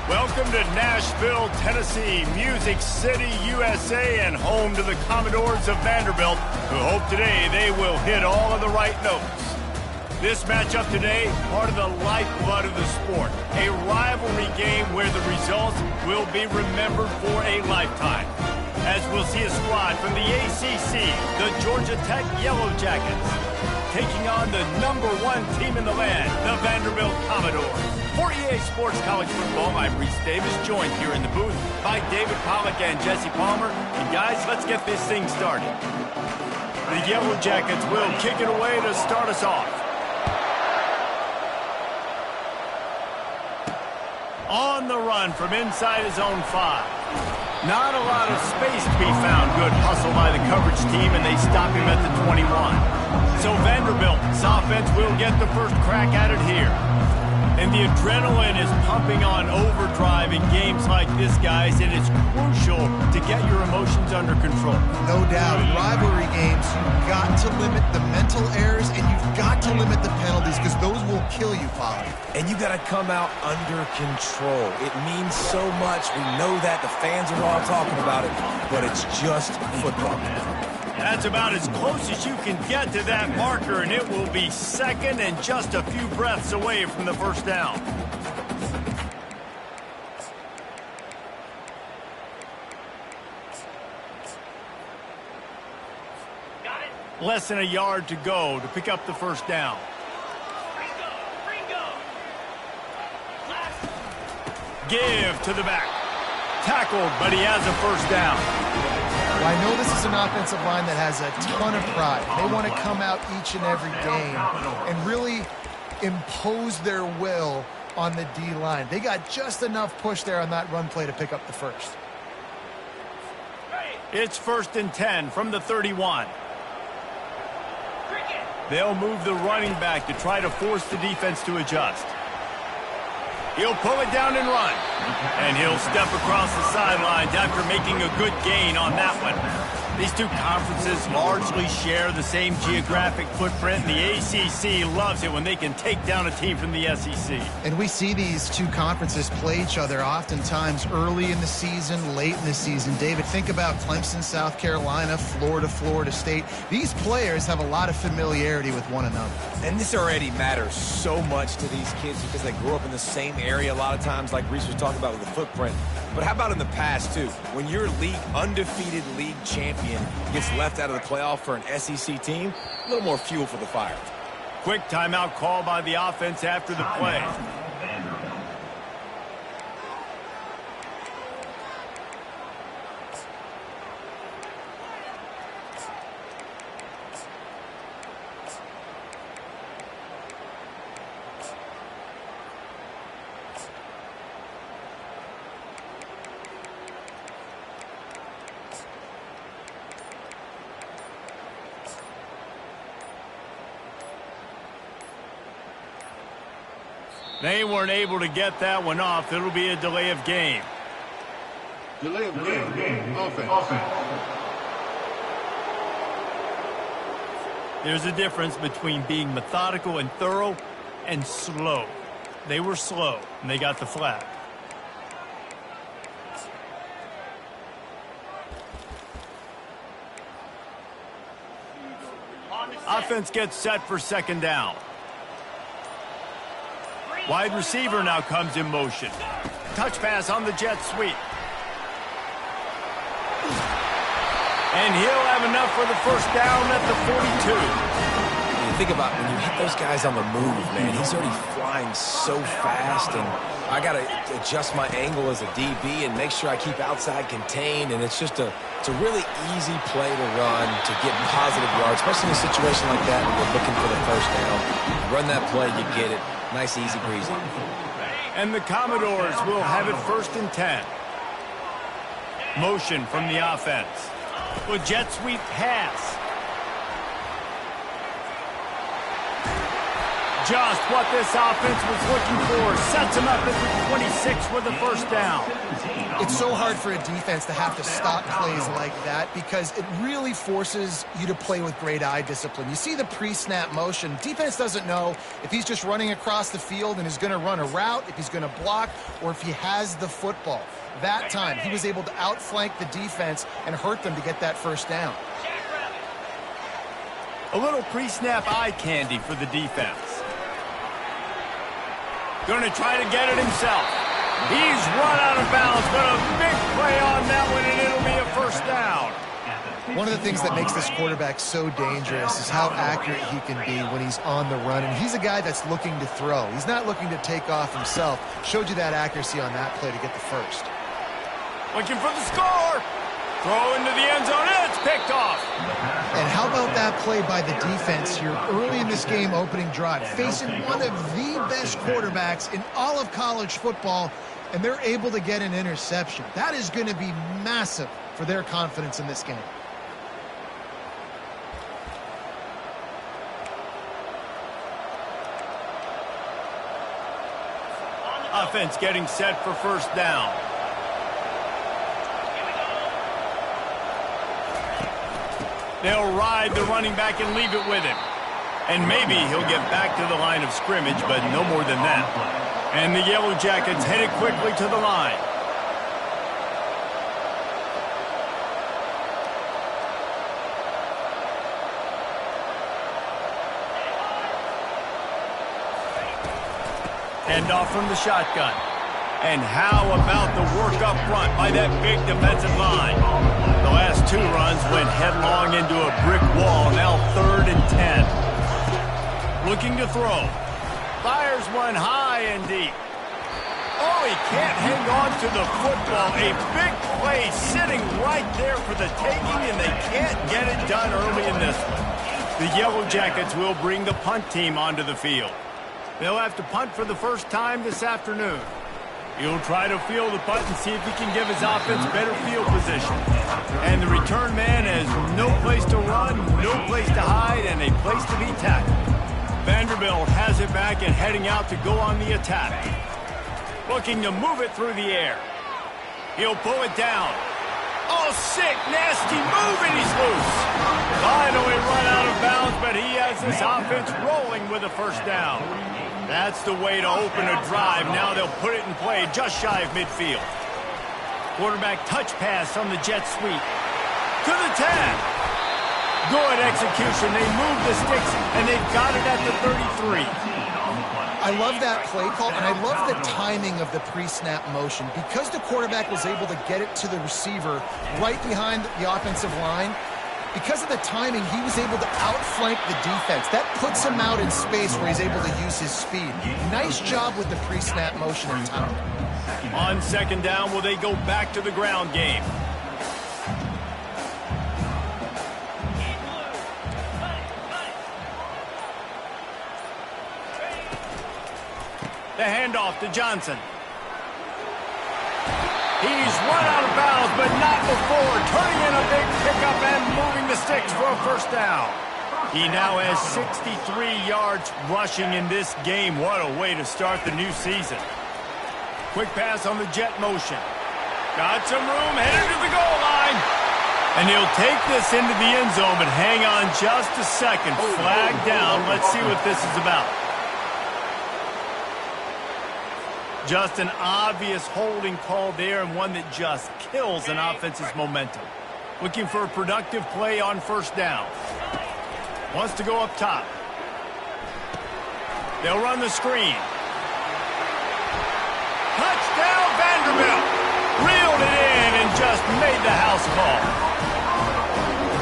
Welcome to Nashville, Tennessee, Music City, USA, and home to the Commodores of Vanderbilt, who hope today they will hit all of the right notes. This matchup today, part of the lifeblood of the sport, a rivalry game where the results will be remembered for a lifetime. As we'll see a squad from the ACC, the Georgia Tech Yellow Jackets, taking on the #1 team in the land, the Vanderbilt Commodores. For EA Sports College Football, I'm Reese Davis, joined here in the booth by David Pollack and Jesse Palmer. And guys, let's get this thing started. The Yellow Jackets will kick it away to start us off. On the run from inside his own 5. Not a lot of space to be found. Good hustle by the coverage team, and they stop him at the 21. So Vanderbilt's offense will get the first crack at it here. And the adrenaline is pumping on overdrive in games like this, guys, and it's crucial to get your emotions under control. No doubt. In rivalry games, you've got to limit the mental errors, and you've got to limit the penalties, because those will kill you, Polly. And you got to come out under control. It means so much. We know that. The fans are all talking about it, but it's just football. That's about as close as you can get to that marker, and it will be second and just a few breaths away from the first down. Less than a yard to go to pick up the first down. Give to the back. Tackled, but he has a first down. Well, I know this is an offensive line that has a ton of pride. They want to come out each and every game and really impose their will on the D-line. They got just enough push there on that run play to pick up the first. It's 1st and 10 from the 31. They'll move the running back to try to force the defense to adjust. He'll pull it down and run. And he'll step across the sidelines after making a good gain on that one. These two conferences largely share the same geographic footprint, and the ACC loves it when they can take down a team from the SEC. And we see these two conferences play each other oftentimes early in the season, late in the season. David, think about Clemson, South Carolina, Florida State. These players have a lot of familiarity with one another. And this already matters so much to these kids because they grew up in the same area a lot of times, like Reese was talking about with the footprint. But how about in the past, too? When your undefeated league champion gets left out of the playoff for an SEC team, a little more fuel for the fire. Quick timeout call by the offense after the play. They weren't able to get that one off. It'll be a delay of game. Delay of game. Offense. There's a difference between being methodical and thorough and slow. They were slow, and they got the flag. Offense gets set for second down. Wide receiver now comes in motion. Touch pass on the jet sweep. And he'll have enough for the first down at the 42. You think about when you hit those guys on the move, man, he's already flying so fast, and I got to adjust my angle as a DB and make sure I keep outside contained, and it's just a really easy play to run to get positive yards, especially in a situation like that when we're looking for the first down. Run that play, you get it. Nice, easy breezy. And the Commodores will have it 1st and 10. Motion from the offense. With jet sweep pass. just what this offense was looking for. Sets him up at the 26 with a first down. It's so hard for a defense to have to stop plays like that because it really forces you to play with great eye discipline. You see the pre-snap motion. Defense doesn't know if he's just running across the field and is going to run a route, if he's going to block, or if he has the football. That time, he was able to outflank the defense and hurt them to get that first down. A little pre-snap eye candy for the defense. Going to try to get it himself. He's run out of bounds, but a big play on that one, and it'll be a first down. One of the things that makes this quarterback so dangerous is how accurate he can be when he's on the run. And he's a guy that's looking to throw. He's not looking to take off himself. Showed you that accuracy on that play to get the first. Looking for the score. Throw into the end zone. It's picked off. And how about that play by the defense here early in this game opening drive, facing one of the best quarterbacks in all of college football, and they're able to get an interception. That is going to be massive for their confidence in this game. Offense getting set for first down. They'll ride the running back and leave it with him. And maybe he'll get back to the line of scrimmage, but no more than that. And the Yellow Jackets headed quickly to the line. Hand off from the shotgun. And how about the work up front by that big defensive line? The last two runs went headlong into a brick wall. Now 3rd and 10. Looking to throw. Fires one high and deep. Oh, he can't hang on to the football. A big play sitting right there for the taking, and they can't get it done early in this one. The Yellow Jackets will bring the punt team onto the field. They'll have to punt for the first time this afternoon. He'll try to field the punt and see if he can give his offense better field position. And the return man has no place to run, no place to hide, and a place to be tackled. Vanderbilt has it back and heading out to go on the attack. Looking to move it through the air. He'll pull it down. Oh, sick, nasty move, and he's loose. Finally run out of bounds, but he has this offense rolling with a first down. That's the way to open a drive. Now they'll put it in play just shy of midfield. Quarterback touch pass on the jet sweep. To the 10. Good execution. They move the sticks, and they've got it at the 33. I love that play call, and I love the timing of the pre-snap motion. Because the quarterback was able to get it to the receiver right behind the offensive line, because of the timing, he was able to outflank the defense. That puts him out in space where he's able to use his speed. Nice job with the pre-snap motion and timing. On second down, will they go back to the ground game? The handoff to Johnson. He's run out of bounds, but not before. Turning in a big pickup and moving the sticks for a first down. He now has 63 yards rushing in this game. What a way to start the new season. Quick pass on the jet motion. Got some room, headed to the goal line. And he'll take this into the end zone, but hang on just a second. Flag down. Let's see what this is about. Just an obvious holding call there, and one that just kills an offense's momentum. Looking for a productive play on first down. Wants to go up top. They'll run the screen. Touchdown, Vanderbilt! Reeled it in and just made the house call.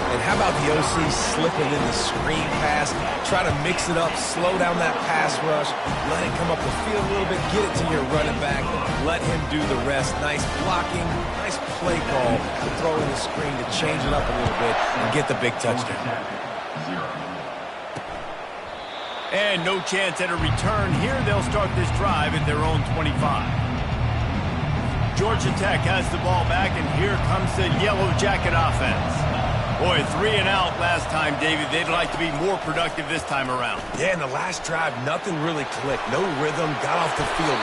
And how about the OC slipping in the screen pass, try to mix it up, slow down that pass rush, let it come up the field a little bit, get it to your running back, let him do the rest. Nice blocking, nice play call to throw in the screen to change it up a little bit and get the big touchdown. And no chance at a return here. They'll start this drive at their own 25. Georgia Tech has the ball back, and here comes the Yellow Jacket offense. Boy, 3 and out last time, David. They'd like to be more productive this time around. Yeah, in the last drive, nothing really clicked. No rhythm, got off the field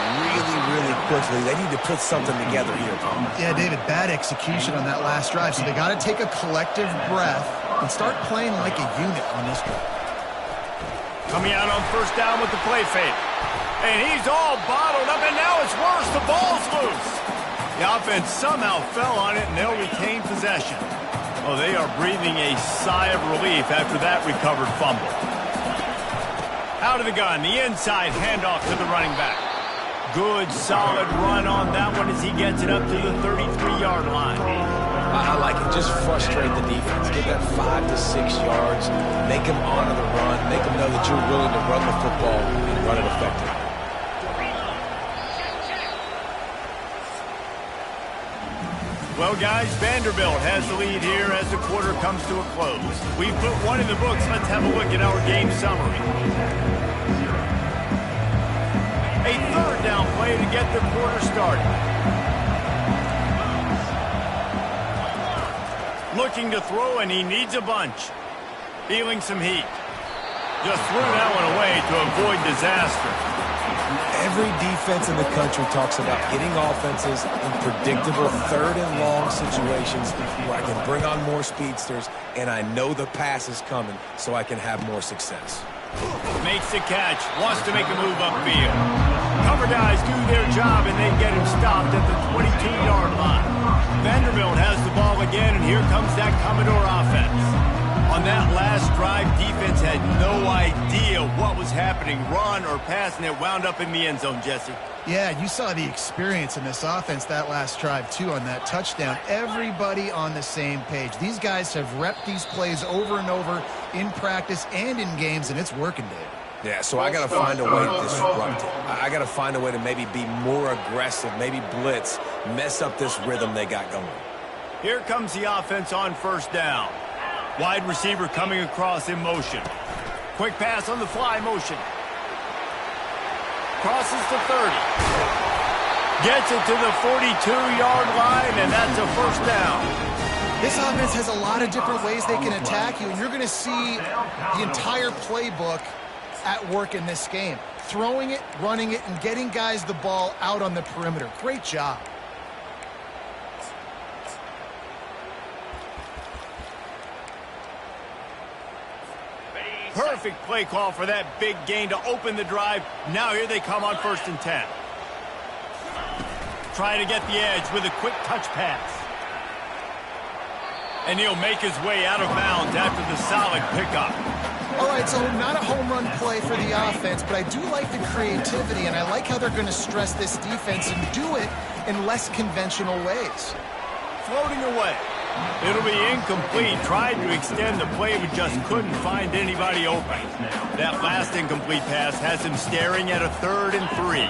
really quickly. They need to put something together here, Tom. Yeah, David, bad execution on that last drive, so they got to take a collective breath and start playing like a unit on this drive. Coming out on first down with the play fake. And he's all bottled up, and now it's worse. The ball's loose. The offense somehow fell on it, and they'll retain possession. Oh, they are breathing a sigh of relief after that recovered fumble. Out of the gun, the inside handoff to the running back. Good, solid run on that one as he gets it up to the 33-yard line. I like it. Just frustrate the defense. Get that 5 to 6 yards. Make them honor the run. Make them know that you're willing to run the football and run it effectively. Well, guys, Vanderbilt has the lead here as the quarter comes to a close. We've put one in the books. Let's have a look at our game summary. A third down play to get the quarter started. Looking to throw, and he needs a bunch. Feeling some heat. Just threw that one away to avoid disaster. Every defense in the country talks about getting offenses in predictable third and long situations where I can bring on more speedsters and I know the pass is coming so I can have more success. Makes the catch, wants to make a move upfield. Cover guys do their job and they get him stopped at the 22-yard line. Vanderbilt has the ball again, and here comes that Commodore offense. On that last drive, defense had no idea what was happening, run or pass, and it wound up in the end zone, Jesse. Yeah, you saw the experience in this offense that last drive, too, on that touchdown. Everybody on the same page. These guys have repped these plays over and over in practice and in games, and it's working, Dave. Yeah, so I got to find a way to disrupt it. I got to find a way to maybe be more aggressive, maybe blitz, mess up this rhythm they got going. Here comes the offense on first down. Wide receiver coming across in motion. Quick pass on the fly motion. Crosses to 30. Gets it to the 42-yard line, and that's a first down. This offense has a lot of different ways they can attack you, and you're going to see the entire playbook at work in this game. Throwing it, running it, and getting guys the ball out on the perimeter. Great job. Perfect play call for that big gain to open the drive. Now here they come on 1st and 10. Trying to get the edge with a quick touch pass. And he'll make his way out of bounds after the solid pickup. All right, so not a home run play for the offense, but I do like the creativity, and I like how they're going to stress this defense and do it in less conventional ways. Floating away. It'll be incomplete. Tried to extend the play, but just couldn't find anybody open. That last incomplete pass has him staring at a 3rd and 3.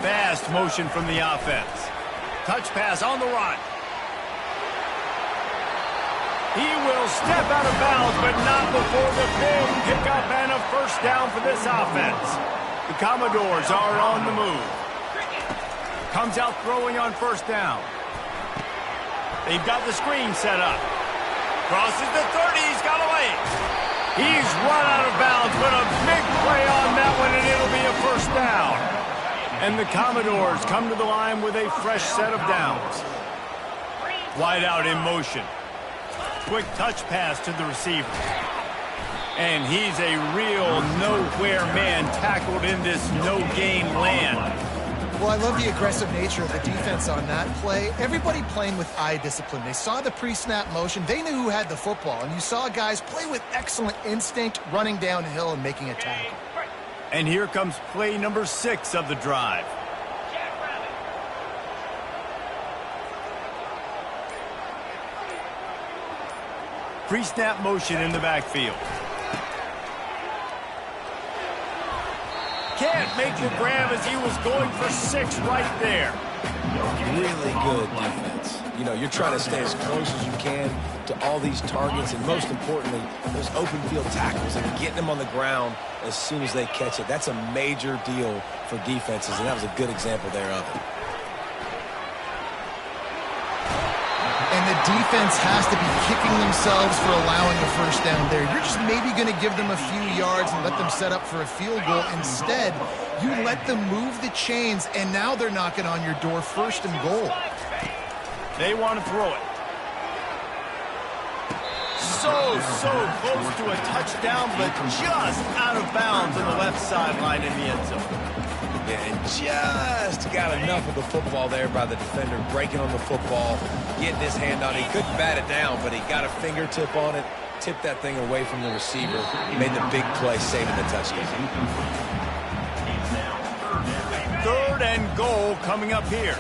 Fast motion from the offense. Touch pass on the run. He will step out of bounds, but not before the big pickup and a first down for this offense. The Commodores are on the move. Comes out throwing on first down. They've got the screen set up. Crosses the 30. He's got away. He's run out of bounds, but a big play on that one, and it'll be a first down. And the Commodores come to the line with a fresh set of downs. Wide out in motion. Quick touch pass to the receiver. And he's a real nowhere man tackled in this no-gain land. Well, I love the aggressive nature of the defense on that play. Everybody playing with eye discipline. They saw the pre-snap motion. They knew who had the football. And you saw guys play with excellent instinct, running downhill and making a tackle. And here comes play number 6 of the drive. Pre-snap motion in the backfield. Can't make the grab as he was going for 6 right there. Really good defense. You know, you're trying to stay as close as you can to all these targets, and most importantly, those open field tackles and getting them on the ground as soon as they catch it. That's a major deal for defenses, and that was a good example there of it. And the defense has to be kicking themselves for allowing a first down there. You're just maybe going to give them a few yards and let them set up for a field goal. Instead, you let them move the chains, and now they're knocking on your door, 1st and goal. They want to throw it. So close to a touchdown, but just out of bounds on the left sideline in the end zone. Yeah, and just got enough of the football there by the defender, breaking on the football, getting his hand on it. He couldn't bat it down, but he got a fingertip on it, tipped that thing away from the receiver, made the big play, saving the touchdown. 3rd and goal coming up here.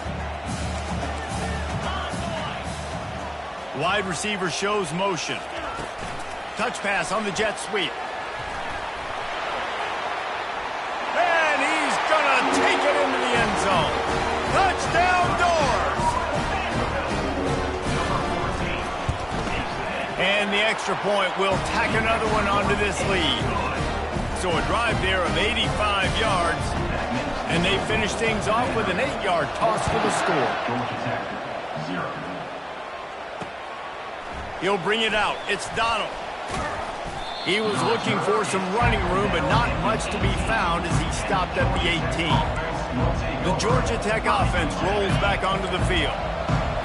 Wide receiver shows motion. Touch pass on the jet sweep. And he's going to take it into the end zone. Touchdown Doors! And the extra point will tack another one onto this lead. So a drive there of 85 yards. And they finish things off with an 8-yard toss for the score. He'll bring it out. It's Donald. He was looking for some running room, but not much to be found as he stopped at the 18. The Georgia Tech offense rolls back onto the field.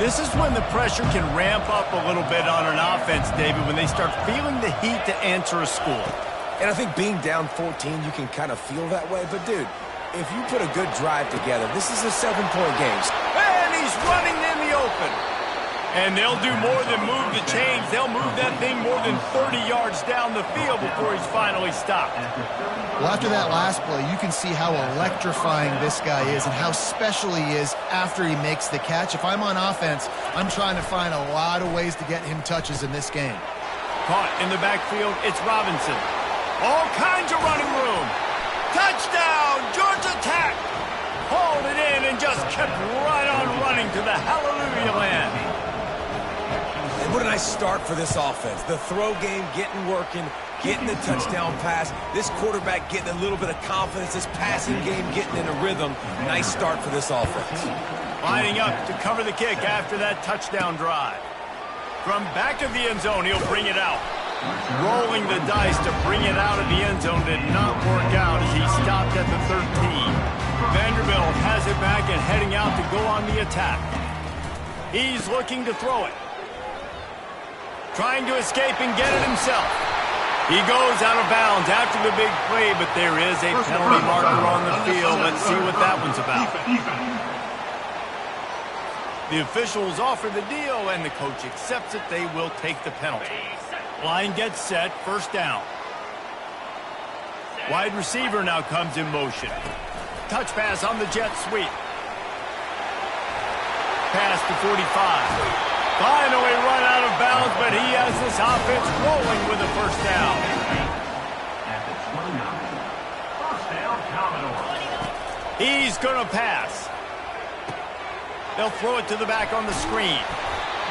This is when the pressure can ramp up a little bit on an offense, David, when they start feeling the heat to answer a score. And I think being down 14, you can kind of feel that way. But, dude, if you put a good drive together, this is a 7-point game. And he's running in the open. And they'll do more than move the chains. They'll move that thing more than 30 yards down the field before he's finally stopped. Well, after that last play, you can see how electrifying this guy is and how special he is after he makes the catch. If I'm on offense, I'm trying to find a lot of ways to get him touches in this game. Caught in the backfield, it's Robinson. All kinds of running room. Touchdown, Georgia Tech! Hauled it in and just kept right on running to the hallelujah land. And what a nice start for this offense. The throw game getting working, getting the touchdown pass. This quarterback getting a little bit of confidence. This passing game getting in a rhythm. Nice start for this offense. Lining up to cover the kick after that touchdown drive. From back of the end zone, he'll bring it out. Rolling the dice to bring it out of the end zone did not work out as he stopped at the 13. Vanderbilt has it back and heading out to go on the attack. He's looking to throw it. Trying to escape and get it himself. He goes out of bounds after the big play, but there is a penalty marker on the field. Let's see what that one's about. The officials offer the deal, and the coach accepts it. They will take the penalty. Line gets set, 1st down. Wide receiver now comes in motion. Touch pass on the jet sweep. Pass to 45. Finally run out of bounds, but he has this offense rolling with a 1st down. He's going to pass. They'll throw it to the back on the screen.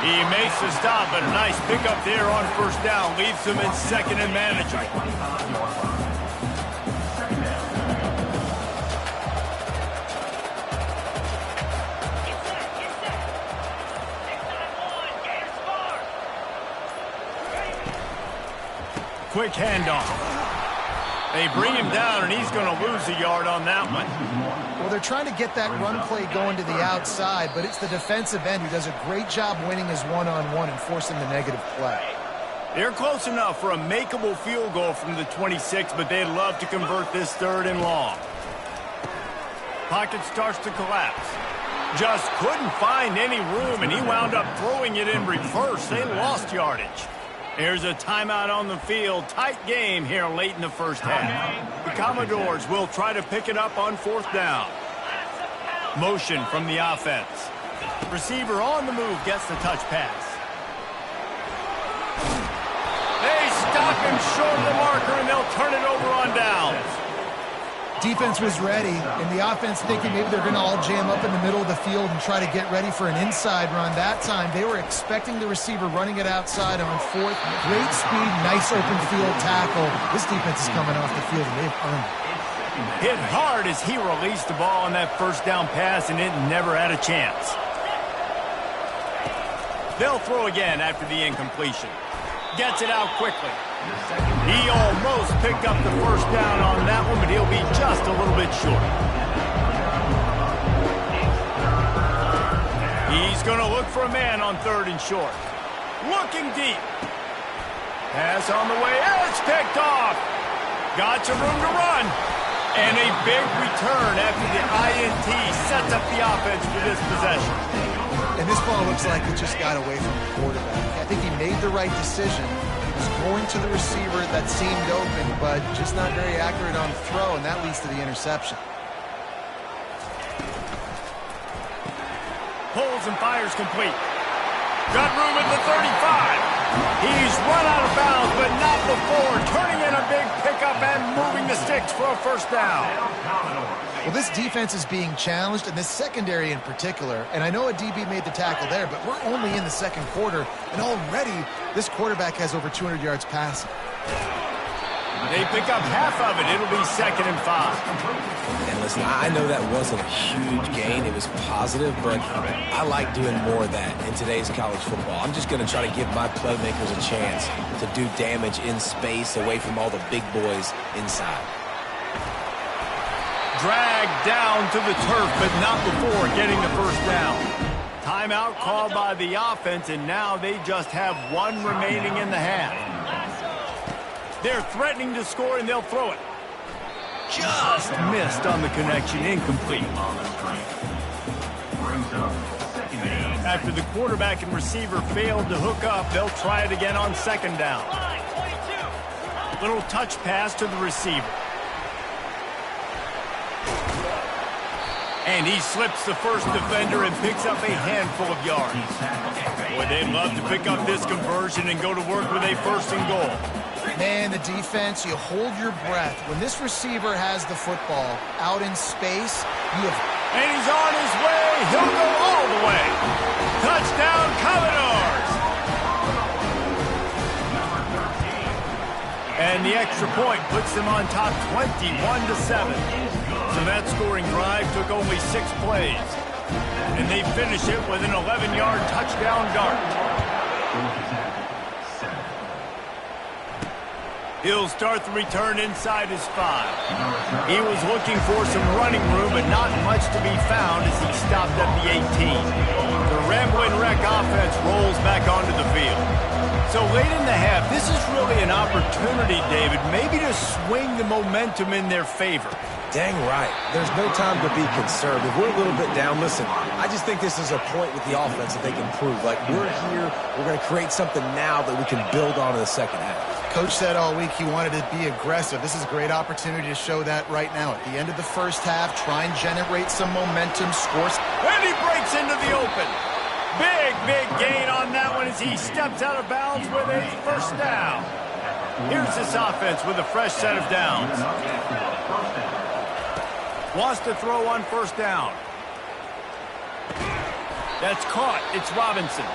He makes the stop, but a nice pickup there on 1st down. Leaves them in 2nd and manageable. Quick handoff. They bring him down, and he's going to lose a yard on that one. Well, they're trying to get that run play going to the outside, but it's the defensive end who does a great job winning his one-on-one and forcing the negative play. They're close enough for a makeable field goal from the 26, but they'd love to convert this 3rd and long. Pocket starts to collapse. Just couldn't find any room, and he wound up throwing it in reverse. They lost yardage. There's a timeout on the field. Tight game here late in the 1st half. The Commodores will try to pick it up on 4th down. Motion from the offense. Receiver on the move gets the touch pass. They stop him short of the marker, and they'll turn it over on downs. Defense was ready, and the offense thinking maybe they're going to all jam up in the middle of the field and try to get ready for an inside run. That time, they were expecting the receiver running it outside on 4th. Great speed, nice open field tackle. This defense is coming off the field, and they've earned it. Hit hard as he released the ball on that 1st down pass, and it never had a chance. They'll throw again after the incompletion. Gets it out quickly. He almost picked up the first down on that one, but he'll be just a little bit short. He's going to look for a man on 3rd and short. Looking deep. Pass on the way. It's picked off. Got some room to run. And a big return after the INT sets up the offense for this possession. And this ball looks like it just got away from the quarterback. I think he made the right decision. He was going to the receiver that seemed open, but just not very accurate on the throw, and that leads to the interception. Pulls and fires complete. Got room at the 35. He's run out of bounds, but not before turning in a big pickup and moving the sticks for a first down. Well, this defense is being challenged, and this secondary in particular. And I know a DB made the tackle there, but we're only in the second quarter, and already this quarterback has over 200 yards passing. They pick up half of it. It'll be 2nd and 5. And listen, I know that wasn't a huge gain. It was positive, but I like doing more of that in today's college football. I'm just going to try to give my playmakers a chance to do damage in space away from all the big boys inside. Dragged down to the turf, but not before getting the first down. Timeout called by the offense, and now they just have one remaining in the half. They're threatening to score, and they'll throw it. Just missed on the connection, incomplete. After the quarterback and receiver failed to hook up, they'll try it again on 2nd down. Little touch pass to the receiver. And he slips the first defender and picks up a handful of yards. Boy, they'd love to pick up this conversion and go to work with a 1st and goal. Man, the defense, you hold your breath. When this receiver has the football out in space, you have... And he's on his way. He'll go all the way. Touchdown, Commodores. And the extra point puts them on top 21-7. So that scoring drive took only 6 plays. And they finish it with an 11-yard touchdown dart. He'll start the return inside his 5. He was looking for some running room, but not much to be found as he stopped at the 18. The Ramblin' Wreck offense rolls back onto the field. So late in the half, this is really an opportunity, David, maybe to swing the momentum in their favor. Dang right. There's no time to be concerned. If we're a little bit down, listen, I just think this is a point with the offense that they can prove. Like, we're here, we're going to create something now that we can build on in the second half. Coach said all week he wanted to be aggressive. This is a great opportunity to show that right now. At the end of the first half, try and generate some momentum, scores. And he breaks into the open. Big gain on that one as he steps out of bounds with a first down. Here's this offense with a fresh set of downs. Wants to throw on 1st down. That's caught. It's Robinson.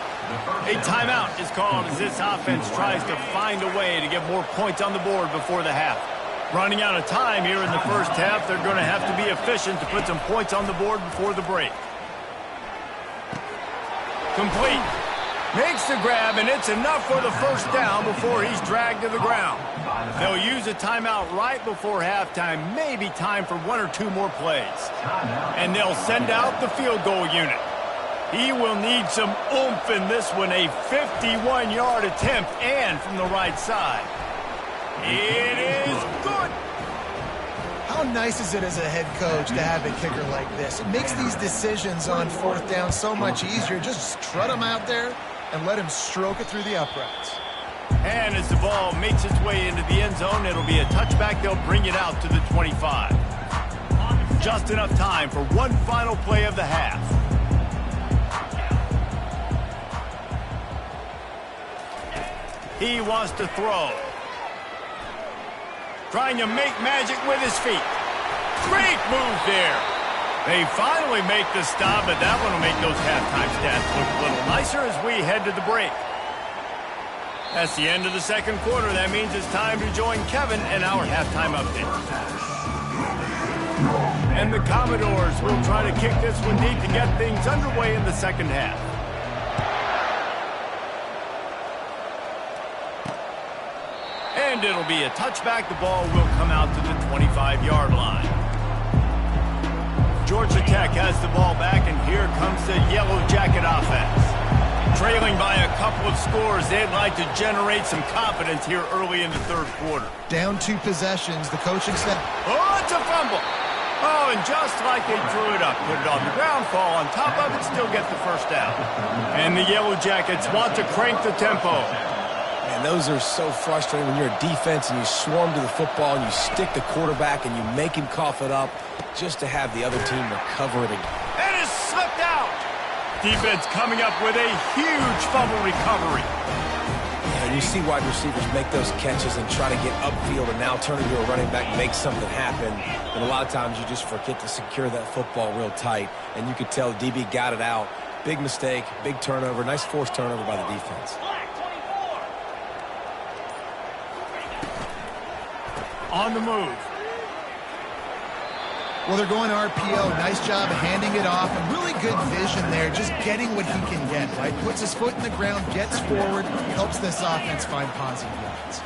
A timeout is called as this offense tries to find a way to get more points on the board before the half. Running out of time here in the first half, they're going to have to be efficient to put some points on the board before the break. Complete. Makes the grab, and it's enough for the first down before he's dragged to the ground. They'll use a timeout right before halftime, maybe time for 1 or 2 more plays. And they'll send out the field goal unit. He will need some oomph in this one, a 51-yard attempt, and from the right side. It is good. How nice is it as a head coach to have a kicker like this? It makes these decisions on 4th down so much easier. Just strut him out there and let him stroke it through the uprights. And as the ball makes its way into the end zone, it'll be a touchback. They'll bring it out to the 25. Just enough time for one final play of the half. He wants to throw. Trying to make magic with his feet. Great move there. They finally make the stop, but that one will make those halftime stats look a little nicer as we head to the break. That's the end of the second quarter. That means it's time to join Kevin in our halftime update. And the Commodores will try to kick this one deep to get things underway in the second half. And it'll be a touchback. The ball will come out to the 25-yard line. Georgia Tech has the ball back, and here comes the Yellow Jacket offense. Trailing by a couple of scores, they'd like to generate some confidence here early in the third quarter. Down 2 possessions, the coaching staff. Oh, it's a fumble. Oh, and just like they drew it up, put it on the ground, fall on top of it, still get the first down. And the Yellow Jackets want to crank the tempo. And those are so frustrating when you're a defense and you swarm to the football and you stick the quarterback and you make him cough it up just to have the other team recover it again. And it's slipped out. Defense coming up with a huge fumble recovery. And you see wide receivers make those catches and try to get upfield and now turn into a running back and make something happen. And a lot of times you just forget to secure that football real tight. And you could tell DB got it out. Big mistake, big turnover, nice forced turnover by the defense. On the move. Well, they're going RPO. Nice job handing it off, and really good vision there, just getting what he can get, right? Puts his foot in the ground, gets forward, helps this offense find positive yards.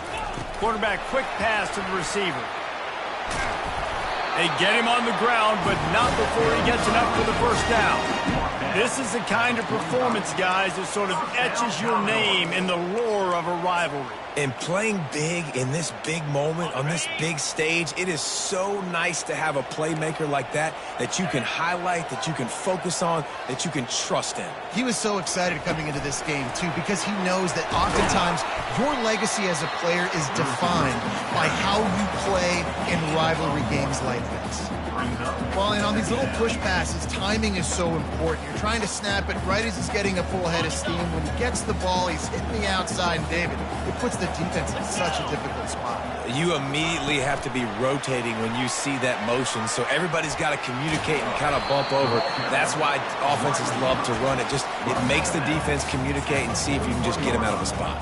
Quarterback quick pass to the receiver. They get him on the ground, but not before he gets enough for the first down. This is the kind of performance, guys, that sort of etches your name in the lore of a rivalry. And playing big in this big moment, on this big stage, it is so nice to have a playmaker like that you can highlight, that you can focus on, that you can trust in. He was so excited coming into this game, too, because he knows that oftentimes your legacy as a player is defined by how you play in rivalry games like this. Well, and on these little push passes, timing is so important. You're trying to snap it right as he's getting a full head of steam. When he gets the ball, he's hitting the outside, and David, it puts the defense in such a difficult spot. You immediately have to be rotating when you see that motion, so everybody's got to communicate and kind of bump over. That's why offenses love to run it. It makes the defense communicate and see if you can just get him out of a spot.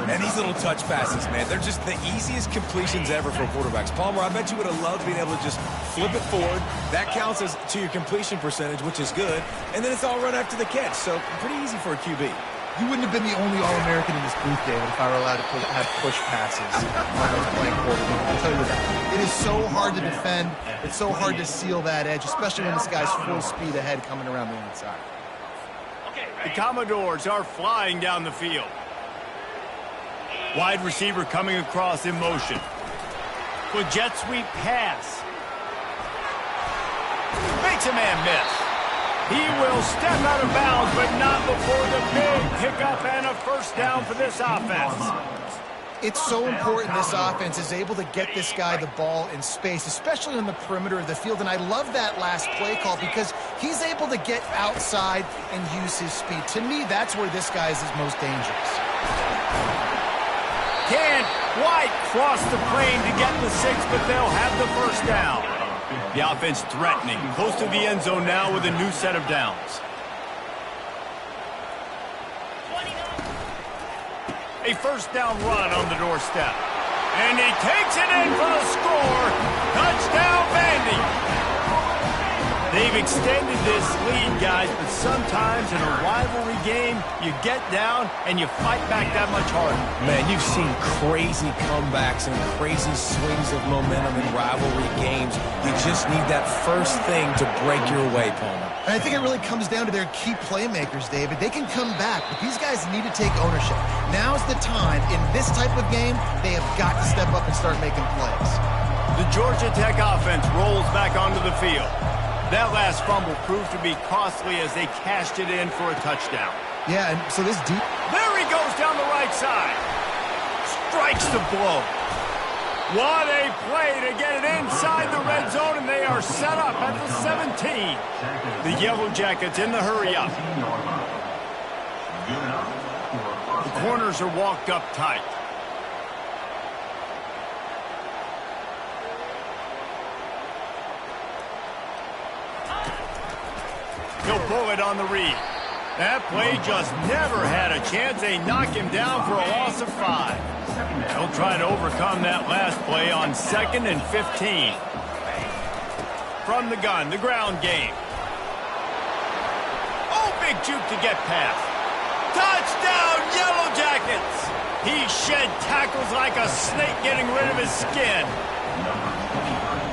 And these little touch passes, man, they're just the easiest completions ever for quarterbacks. Palmer, I bet you would have loved being able to just flip it forward. That counts as to your completion percentage, which is good. And then it's all run after the catch, so pretty easy for a QB. You wouldn't have been the only All-American in this booth, David, if I were allowed to have push passes when I was playing quarterback. I'll tell you that. It is so hard to defend. It's so hard to seal that edge, especially when this guy's full speed ahead coming around the inside. The Commodores are flying down the field. Wide receiver coming across in motion. With jet sweep pass. Makes a man miss. He will step out of bounds, but not before the big pickup and a first down for this offense. It's so important this offense is able to get this guy the ball in space, especially on the perimeter of the field. And I love that last play call because he's able to get outside and use his speed. To me, that's where this guy is his most dangerous. Can't quite cross the plane to get the 6, but they'll have the first down. The offense threatening, close to the end zone now with a new set of downs. A first down run on the doorstep. And he takes it in for the score. Touchdown, Vandy. They've extended this lead, guys, but sometimes in a rivalry game, you get down and you fight back that much harder. Man, you've seen crazy comebacks and crazy swings of momentum in rivalry games. You just need that first thing to break your way, Palmer. And I think it really comes down to their key playmakers, David. They can come back, but these guys need to take ownership. Now's the time. In this type of game, they have got to step up and start making plays. The Georgia Tech offense rolls back onto the field. That last fumble proved to be costly as they cashed it in for a touchdown. Yeah, and so this deep... There he goes down the right side. Strikes the blow. What a play to get it inside the red zone, and they are set up at the 17. The Yellow Jackets in the hurry-up. The corners are walked up tight. He'll pull it on the read. That play just never had a chance. They knock him down for a loss of 5. They'll try to overcome that last play on 2nd and 15. From the gun, the ground game. Oh, big juke to get past. Touchdown, Yellow Jackets! He shed tackles like a snake getting rid of his skin.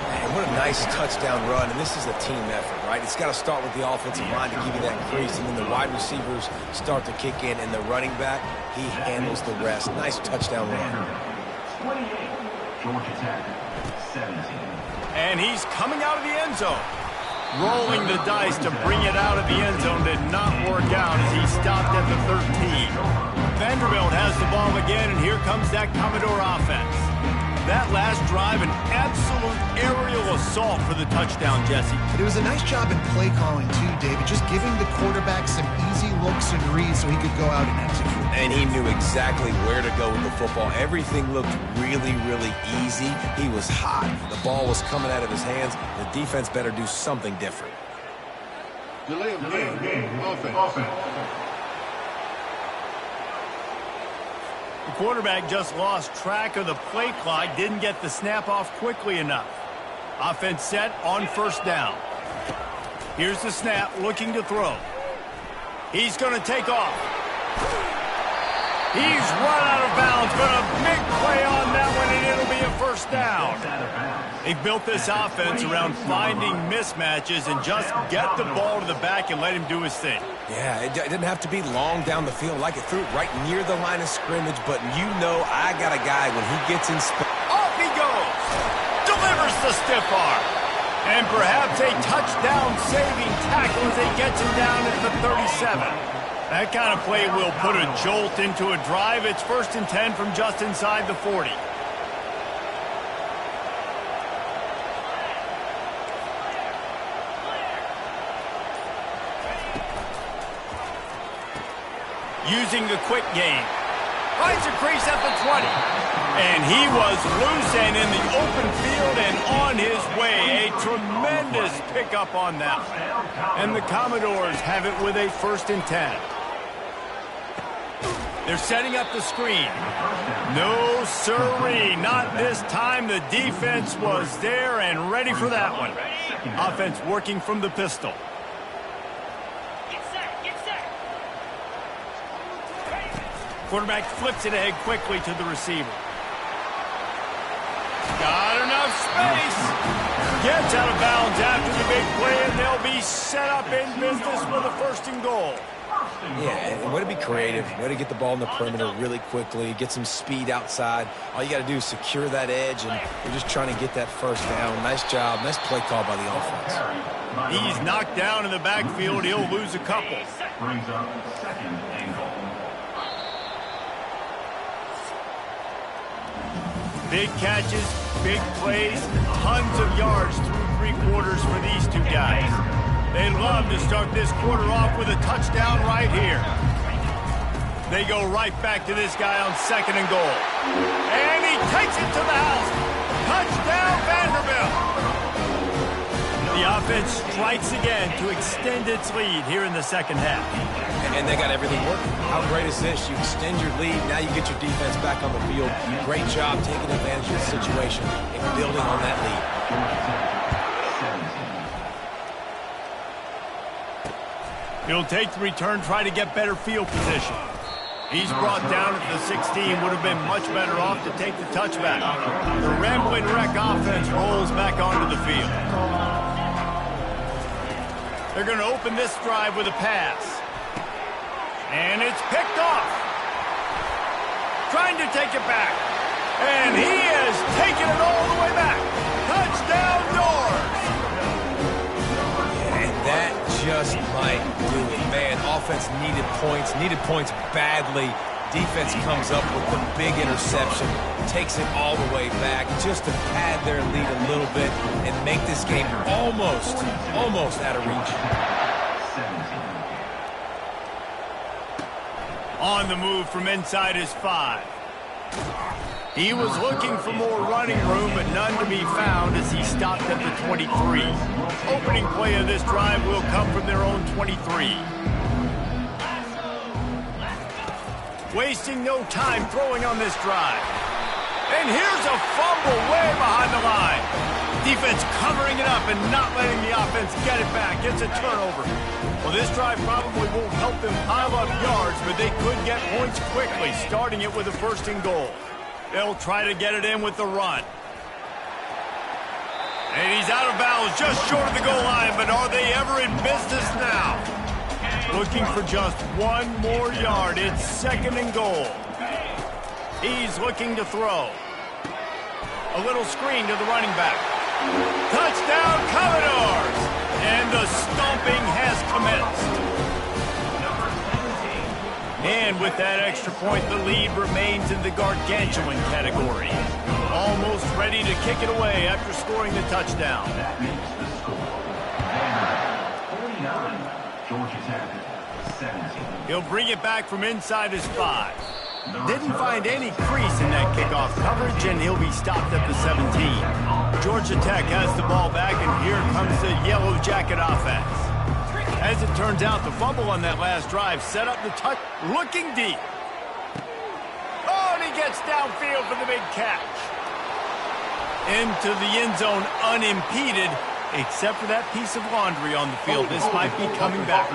Man, what a nice touchdown run, and this is a team effort, right? It's got to start with the offensive line to give you that crease, and then the wide receivers start to kick in, and the running back, he handles the rest. Nice touchdown run. 28, Georgia Tech, 17. And he's coming out of the end zone. Rolling the dice to bring it out of the end zone did not work out as he stopped at the 13. Vanderbilt has the ball again, and here comes that Commodore offense. That last drive, an absolute aerial assault for the touchdown, Jesse. But it was a nice job in play calling, too, David, just giving the quarterback some easy looks and reads so he could go out and execute. And he knew exactly where to go with the football. Everything looked really, really easy. He was hot. The ball was coming out of his hands. The defense better do something different. Delay of game. Offense. The quarterback just lost track of the play clock, didn't get the snap off quickly enough. Offense set on first down. Here's the snap, looking to throw. He's going to take off. He's run out of bounds, but a big play on that one, and it'll be a first down. They've built this offense around finding mismatches and just get the ball to the back and let him do his thing. Yeah, it didn't have to be long down the field. Like it threw it right near the line of scrimmage, but you know I got a guy when he gets in space. Off he goes. Delivers the stiff arm. And perhaps a touchdown-saving tackle as he gets him down at the 37. That kind of play will put a jolt into a drive. It's 1st and 10 from just inside the 40. Using the quick game. Finds a crease at the 20. And he was loose and in the open field and on his way. A tremendous pickup on that one. And the Commodores have it with a 1st and 10. They're setting up the screen. No sirree, not this time. The defense was there and ready for that one. Offense working from the pistol. Quarterback flips it ahead quickly to the receiver. Got enough space. Gets out of bounds after the big play, and they'll be set up in business with a 1st and goal. Yeah, and way to be creative, way to get the ball in the perimeter really quickly, get some speed outside. All you got to do is secure that edge, and you're just trying to get that 1st down. Nice job, nice play call by the offense. He's knocked down in the backfield. He'll lose a couple. Brings up 2nd and goal. Big catches, big plays, tons of yards through 3 quarters for these two guys. They love to start this quarter off with a touchdown right here. They go right back to this guy on 2nd and goal. And he takes it to the house. Touchdown, Vanderbilt. The offense strikes again to extend its lead here in the 2nd half. And they got everything working. How great is this? You extend your lead, now you get your defense back on the field. Great job taking advantage of the situation and building on that lead. He'll take the return, try to get better field position. He's brought down at the 16, would have been much better off to take the touchback. The Rambling Wreck offense rolls back onto the field. They're going to open this drive with a pass. And it's picked off. Trying to take it back. And he has taken it all the way back. Touchdown, Doors. And that just might do it. Man, offense needed points badly. Defense comes up with the big interception, takes it all the way back just to pad their lead a little bit and make this game almost out of reach. On the move from inside his 5. He was looking for more running room, but none to be found as he stopped at the 23. Opening play of this drive will come from their own 23. Wasting no time throwing on this drive. And here's a fumble way behind the line. Defense covering it up and not letting the offense get it back. Gets a turnover. Well, this drive probably won't help them pile up yards, but they could get points quickly, starting it with a 1st and goal. They'll try to get it in with the run. And he's out of bounds, just short of the goal line, but are they ever in business now? Looking for just 1 more yard. It's 2nd and goal. He's looking to throw. A little screen to the running back. Touchdown, Commodores! And the stomping has commenced. And with that extra point, the lead remains in the gargantuan category. Almost ready to kick it away after scoring the touchdown. That makes the score. 49, Georgia Tech, 17. He'll bring it back from inside his 5. Didn't find any crease in that kickoff coverage, and he'll be stopped at the 17. Georgia Tech has the ball back, and here comes the Yellow Jacket offense. As it turns out, the fumble on that last drive set up the touch. Looking deep. Oh, and he gets downfield for the big catch. Into the end zone unimpeded, except for that piece of laundry on the field. This might be coming back.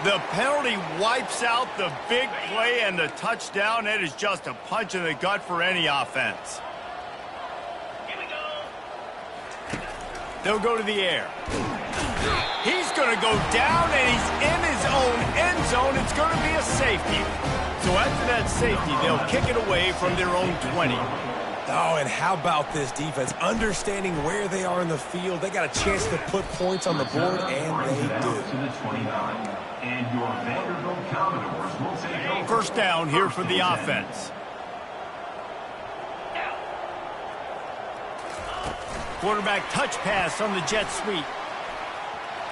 The penalty wipes out the big play and the touchdown. It is just a punch in the gut for any offense. They'll go to the air. He's going to go down, and he's in his own end zone. It's going to be a safety. So after that safety, they'll kick it away from their own 20. Oh, and how about this defense? Understanding where they are in the field. They got a chance to put points on the board, and they do. To the 29. And your Vanderbilt Commodores will take over. 1st down here for the offense. Quarterback touch pass on the jet sweep.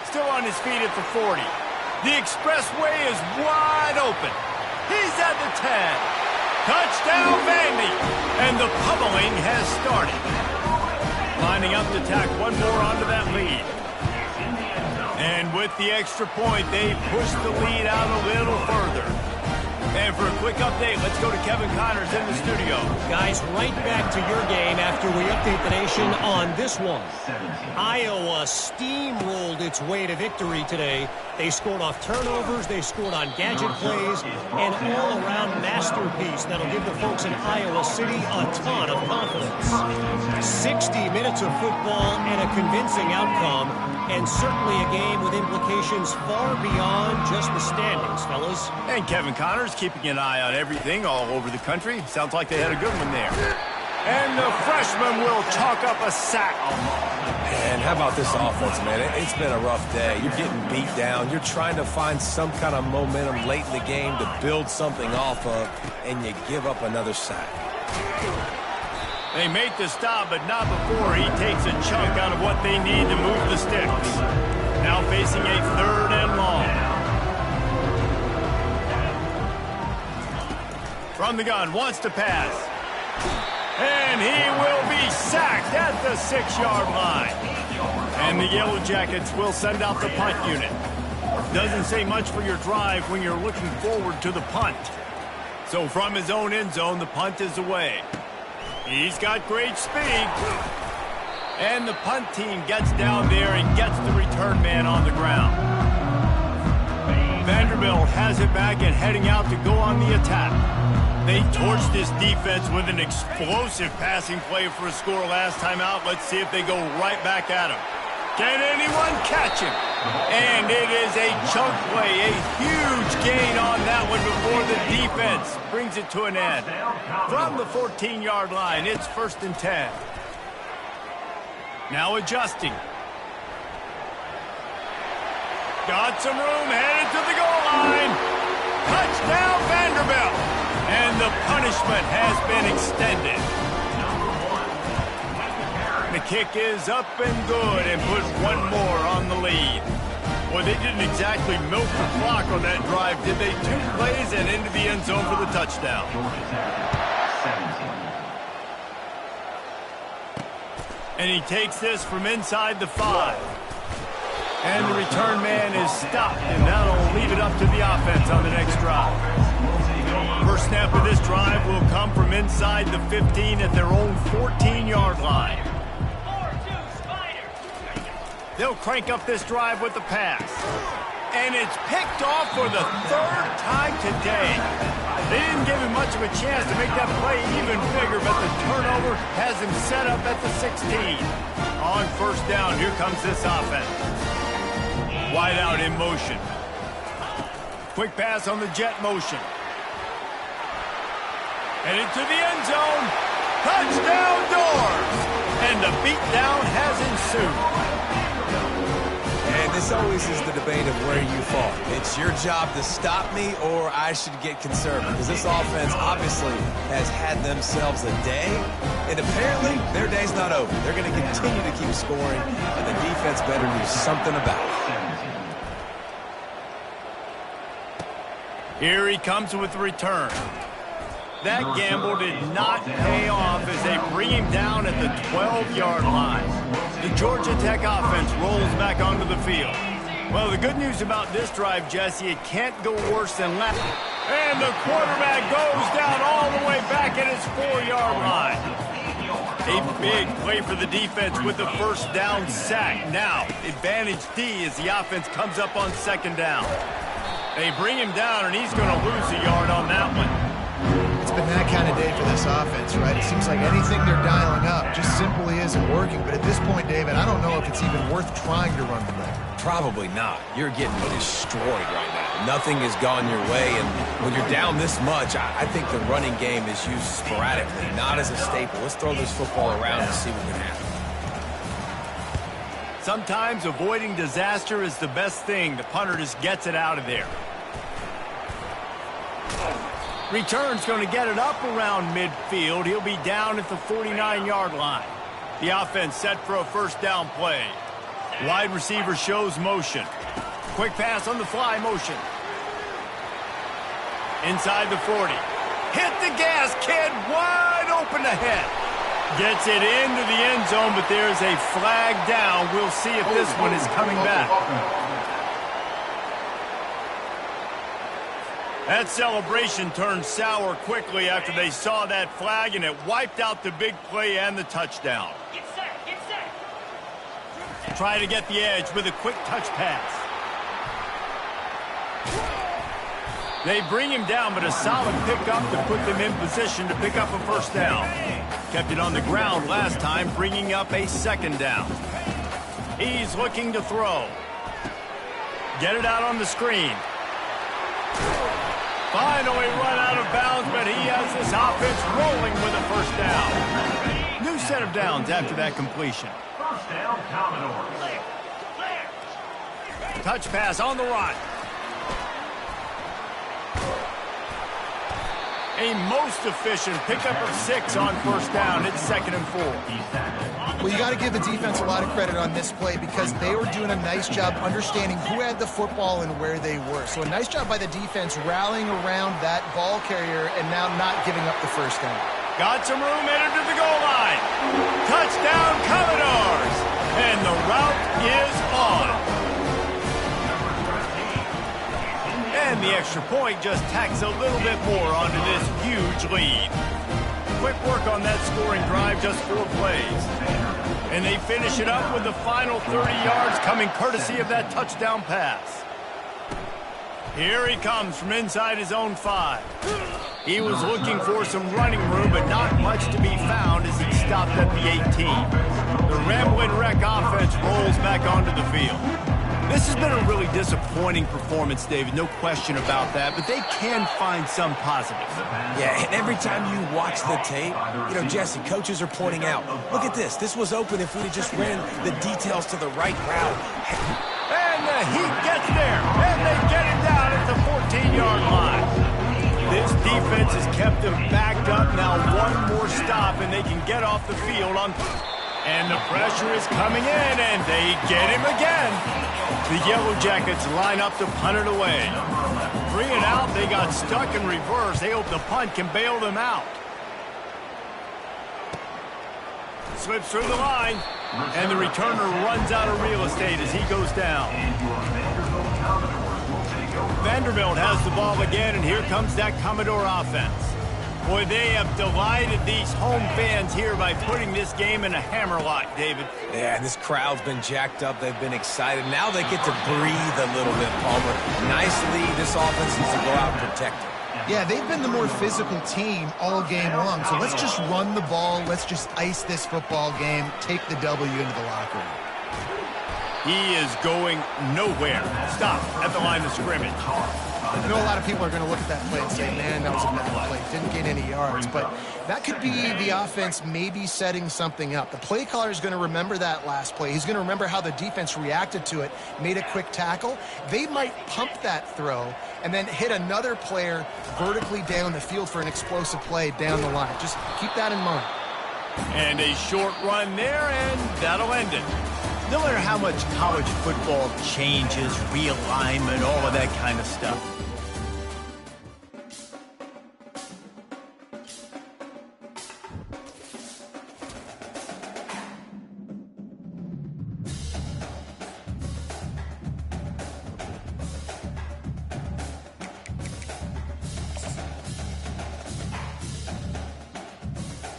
Still on his feet at the 40. The expressway is wide open. He's at the 10. Touchdown, Vandy! And the pummeling has started. Lining up to tack 1 more onto that lead. And with the extra point, they push the lead out a little further. And for a quick update, let's go to Kevin Connors in the studio. Guys, right back to your game after we update the nation on this one. Iowa steamrolled its way to victory today. They scored off turnovers, they scored on gadget plays, and all-around masterpiece that'll give the folks in Iowa City a ton of confidence. 60 minutes of football and a convincing outcome, and certainly a game with implications far beyond just the standings, fellas. And Kevin Connors keeping an eye on everything all over the country. Sounds like they had a good one there. And the freshman will chalk up a sack. And how about this offense, man? It's been a rough day. You're getting beat down. You're trying to find some kind of momentum late in the game to build something off of, and you give up another sack. They make the stop, but not before he takes a chunk out of what they need to move the sticks. Now facing a 3rd and long. From the gun, wants to pass. And he will be sacked at the 6-yard line. And the Yellow Jackets will send out the punt unit. Doesn't say much for your drive when you're looking forward to the punt. So from his own end zone, the punt is away. He's got great speed. And the punt team gets down there and gets the return man on the ground. Vanderbilt has it back and heading out to go on the attack. They torched this defense with an explosive passing play for a score last time out. Let's see if they go right back at him. Can anyone catch him? And it is a chunk play, a huge gain on that one before the defense brings it to an end. From the 14-yard line, it's 1st and 10. Now adjusting. Got some room, headed to the goal line. Touchdown, Vanderbilt. And the punishment has been extended. The kick is up and good and put 1 more on the lead. Well, they didn't exactly milk the clock on that drive, did they? 2 plays and into the end zone for the touchdown. And he takes this from inside the 5. And the return man is stopped, and that'll leave it up to the offense on the next drive. First snap of this drive will come from inside the 15 at their own 14-yard line. They'll crank up this drive with the pass. And it's picked off for the third time today. They didn't give him much of a chance to make that play even bigger, but the turnover has him set up at the 16. On first down, here comes this offense. Wide out in motion. Quick pass on the jet motion. And into the end zone. Touchdown doors. And the beatdown has ensued. And this always is the debate of where you fall. It's your job to stop me or I should get conservative. Because this offense obviously has had themselves a day. And apparently their day's not over. They're going to continue to keep scoring. And the defense better do something about it. Here he comes with the return. That gamble did not pay off as they bring him down at the 12-yard line. The Georgia Tech offense rolls back onto the field. Well, the good news about this drive, Jesse, it can't go worse than last. And the quarterback goes down all the way back at his 4-yard line. A big play for the defense with the first down sack. Now, advantage D as the offense comes up on second down. They bring him down, and he's going to lose a yard on that one. It's been that kind of day for this offense, right? It seems like anything they're dialing up just simply isn't working. But at this point, David, I don't know if it's even worth trying to run the ball. Probably not. You're getting destroyed right now. Nothing has gone your way, and when you're down this much, I think the running game is used sporadically, not as a staple. Let's throw this football around and see what can happen. Sometimes avoiding disaster is the best thing. The punter just gets it out of there. Return's going to get it up around midfield. He'll be down at the 49-yard line. The offense set for a first down play. Wide receiver shows motion. Quick pass on the fly motion. Inside the 40. Hit the gas, kid. Wide open ahead. Gets it into the end zone, but there's a flag down. We'll see if this one is coming back. That celebration turned sour quickly after they saw that flag, and it wiped out the big play and the touchdown. Get set, get set. Try to get the edge with a quick touch pass. They bring him down, but a solid pickup to put them in position to pick up a first down. Kept it on the ground last time, bringing up a second down. He's looking to throw. Get it out on the screen. Finally run out of bounds, but he has this offense rolling with a first down. New set of downs after that completion. First down, Commodores. Touch pass on the run. A most efficient pickup of 6 on first down. It's 2nd and 4. Well, you got to give the defense a lot of credit on this play because they were doing a nice job understanding who had the football and where they were. So a nice job by the defense rallying around that ball carrier and now not giving up the first down. Got some room, entered to the goal line. Touchdown, Commodores. And the route is on. And the extra point just tacks a little bit more onto this huge lead. Quick work on that scoring drive, just 4 plays. And they finish it up with the final 30 yards coming courtesy of that touchdown pass. Here he comes from inside his own 5. He was looking for some running room, but not much to be found as he stopped at the 18. The Ramblin' Wreck offense rolls back onto the field. This has been a really disappointing performance, David, no question about that, but they can find some positives. Yeah, and every time you watch the tape, Jesse, coaches are pointing out, look at this. This was open if we'd have just ran the details to the right route. And the Heat gets there, and they get him down at the 14-yard line. This defense has kept them backed up. Now one more stop, and they can get off the field on... And the pressure is coming in, and they get him again. The Yellow Jackets line up to punt it away. 3 and out, they got stuck in reverse. They hope the punt can bail them out. Slips through the line, and the returner runs out of real estate as he goes down. Vanderbilt has the ball again, and here comes that Commodore offense. Boy, they have delighted these home fans here by putting this game in a hammerlock, David. Yeah, and this crowd's been jacked up. They've been excited. Now they get to breathe a little bit, Palmer. Nice lead. This offense needs to go out and protect it. Yeah, they've been the more physical team all game long. So let's just run the ball. Let's just ice this football game. Take the W into the locker room. He is going nowhere. Stop at the line of scrimmage. I know a lot of people are going to look at that play and say, man, that was a bad play. Didn't gain any yards. But that could be the offense maybe setting something up. The play caller is going to remember that last play. He's going to remember how the defense reacted to it, made a quick tackle. They might pump that throw and then hit another player vertically down the field for an explosive play down the line. Just keep that in mind. And a short run there, and that'll end it. No matter how much college football changes, realignment, all of that kind of stuff,